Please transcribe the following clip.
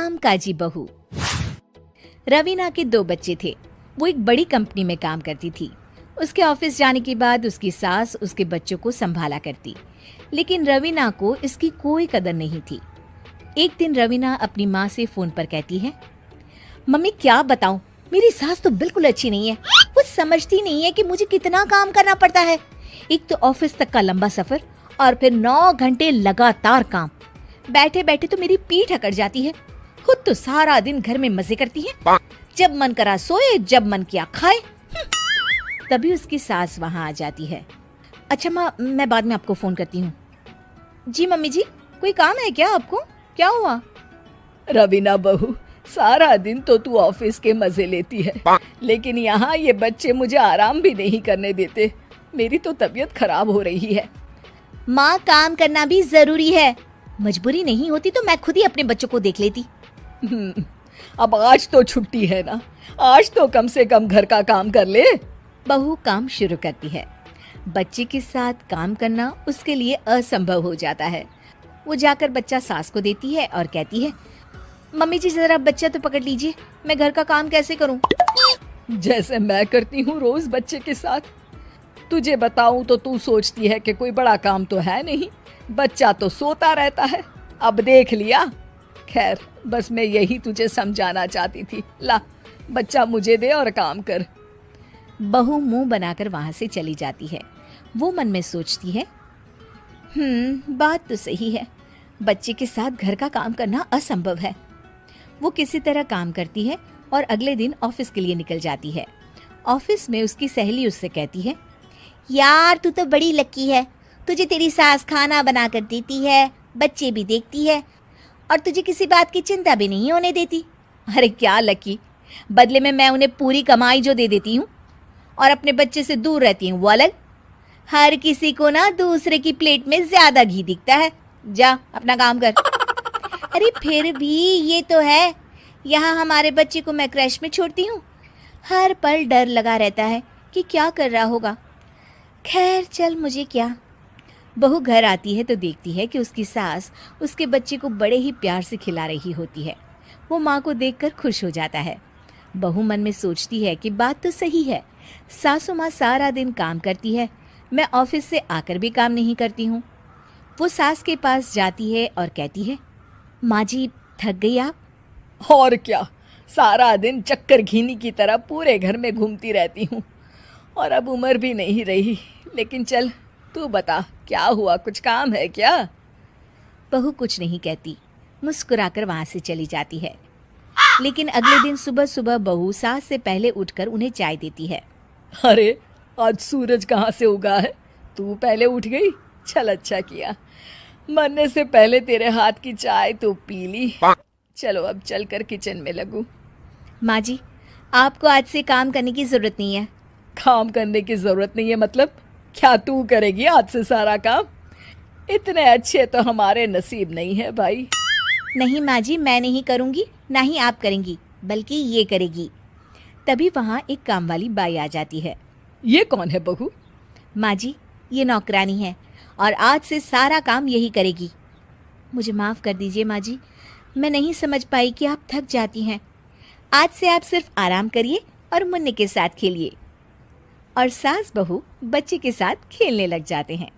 कामकाजी बहू। रवीना के 2 बच्चे थे। वो एक बड़ी कंपनी में काम करती थी। उसके ऑफिस जाने के बाद उसकी सास उसके बच्चों को संभाला करती, लेकिन रवीना को इसकी कोई कदर नहीं थी। एक दिन रवीना अपनी माँ से फोन पर कहती है, मम्मी क्या बताऊं, मेरी सास तो बिल्कुल अच्छी नहीं है। वो समझती नहीं है कि मुझे कितना काम करना पड़ता है। एक तो ऑफिस तक का लंबा सफर और फिर 9 घंटे लगातार काम। बैठे बैठे तो मेरी पीठ अकड़ जाती है। खुद तो सारा दिन घर में मजे करती है, जब मन करा सोए, जब मन किया खाए। तभी उसकी सास वहाँ आ जाती है। अच्छा माँ, मैं बाद में आपको फोन करती हूँ। जी मम्मी जी, कोई काम है क्या आपको? क्या हुआ? रवीना बहू, सारा दिन तो तू ऑफिस के मजे लेती है, लेकिन यहाँ ये बच्चे मुझे आराम भी नहीं करने देते। मेरी तो तबीयत खराब हो रही है। माँ, काम करना भी जरूरी है। मजबूरी नहीं होती तो मैं खुद ही अपने बच्चों को देख लेती। अब आज तो छुट्टी है ना, आज तो कम से कम घर का काम कर ले। बहू काम शुरू करती है। बच्चे के साथ काम करना उसके लिए असंभव हो जाता है। वो जाकर बच्चा सास को देती है और कहती है, मम्मी जी जरा बच्चा तो पकड़ लीजिए, मैं घर का काम कैसे करूं? जैसे मैं करती हूँ रोज बच्चे के साथ। तुझे बताऊं तो तू सोचती है कि कोई बड़ा काम तो है नहीं, बच्चा तो सोता रहता है। अब देख लिया। खैर, बस मैं यही तुझे समझाना चाहती थी। ला, बच्चा मुझे दे और काम कर। बहू मुंह बनाकर वहां से चली जाती है। वो मन में सोचती है, बात तो सही है, बच्चे के साथ घर का काम करना असंभव है। वो किसी तरह काम करती है और अगले दिन ऑफिस के लिए निकल जाती है। ऑफिस में उसकी सहेली उससे कहती है, यार तू तो बड़ी लकी है, तुझे तेरी सास खाना बना कर देती है, बच्चे भी देखती है और तुझे किसी बात की चिंता भी नहीं होने देती। अरे क्या लकी, बदले में मैं उन्हें पूरी कमाई जो दे देती हूँ और अपने बच्चे से दूर रहती हूँ, वो अलग। हर किसी को ना दूसरे की प्लेट में ज्यादा घी दिखता है। जा अपना काम कर। अरे फिर भी ये तो है, यहाँ हमारे बच्चे को मैं क्रैश में छोड़ती हूँ, हर पल डर लगा रहता है कि क्या कर रहा होगा। खैर चल, मुझे क्या। बहू घर आती है तो देखती है कि उसकी सास उसके बच्चे को बड़े ही प्यार से खिला रही होती है। वो माँ को देखकर खुश हो जाता है। बहू मन में सोचती है कि बात तो सही है, सासू माँ सारा दिन काम करती है, मैं ऑफिस से आकर भी काम नहीं करती हूँ। वो सास के पास जाती है और कहती है, माँ जी थक गई आप? और क्या, सारा दिन चक्कर घीनी की तरह पूरे घर में घूमती रहती हूँ और अब उम्र भी नहीं रही। लेकिन चल तू बता, क्या हुआ, कुछ काम है क्या? बहू कुछ नहीं कहती, मुस्कुराकर वहां से चली जाती है। लेकिन अगले दिन सुबह सुबह बहू सास से पहले उठकर उन्हें चाय देती है। अरे आज सूरज कहाँ से उगा है, तू पहले उठ गई? चल अच्छा किया, मरने से पहले तेरे हाथ की चाय तो पी ली। चलो अब चलकर किचन में लगूं। माँ जी, आपको आज से काम करने की जरूरत नहीं है। काम करने की जरूरत नहीं है मतलब? क्या तू करेगी आज से सारा काम? इतने अच्छे तो हमारे नसीब नहीं है भाई। नहीं माँ जी, मैं नहीं करूँगी, ना ही आप करेंगी, बल्कि ये करेगी। तभी वहाँ एक काम वाली बाई आ जाती है। ये कौन है बहू? माँ जी, ये नौकरानी है और आज से सारा काम यही करेगी। मुझे माफ़ कर दीजिए माँ जी, मैं नहीं समझ पाई कि आप थक जाती हैं। आज से आप सिर्फ आराम करिए और मुन्ने के साथ खेलिए। और सास बहू बच्चे के साथ खेलने लग जाते हैं।